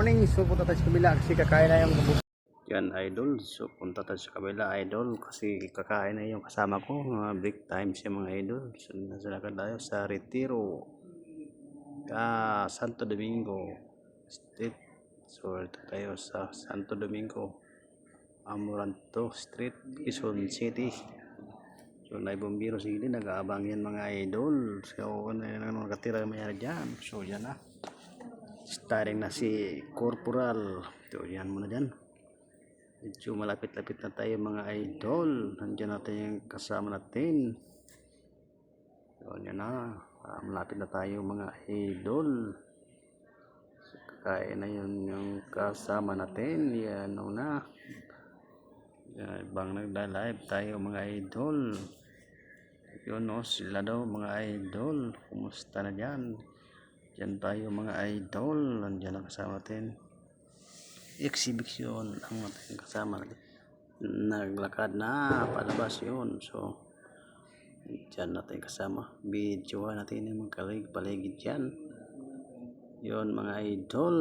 morning. So punta tayo sa kabila kasi kakain na yung kabus. Yan idol. So punta tayo sa kabila idol kasi kakain na yung kasama ko. Break time siya mga idol. So nasalakad tayo sa Retiro. Santo Domingo Street. So ito tayo sa Santo Domingo Amoranto Street, Quezon City. So naibombiro sige nag-aabang yan mga idol. So ano yung nakatira mayroon dyan. So yan na. Starring na si Corporal. So yan muna dyan. Medyo malapit-lapit na tayo mga idol. Nandiyan natin yung kasama natin. So yan na. Malapit na tayo mga idol. So, kakain na yun yung kasama natin. Yan na. Bang nagda-live tayo mga idol. Yun no, sila daw mga idol. Kumusta na dyan? Diyan tayo mga idol. Nandiyan ang kasama natin. Exhibition ang ating kasama natin. Naglakad na palabas yun. So diyan natin kasama. Videoan natin yung paligid dyan. Yun mga idol.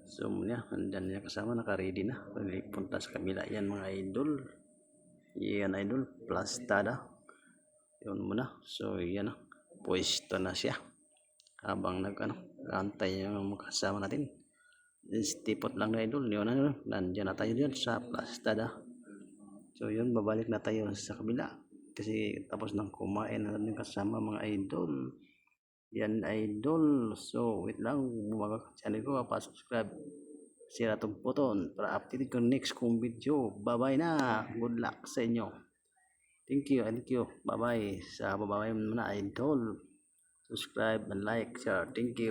So muna, nandiyan niya kasama. Naka-ready na. Punta sa kabila yan mga idol. Yan idol. Plastada. Yun muna. So yan na. Pwesto na siya. Habang antay yung kasama natin. Stipot lang na idol. Yun na. Nandiyan na tayo dyan sa Plastada. So yun. Babalik na tayo sa kabila. Kasi tapos nang kumain na yung kasama mga idol. Yan idol. So wait lang. Bumaga ka channel ko. Pa-subscribe. Sira itong button para update ko next kong video. Bye bye na. Good luck sa inyo. Thank you. Bye bye. Sa babay mo na idol. Subscribe and like, share. Thank you.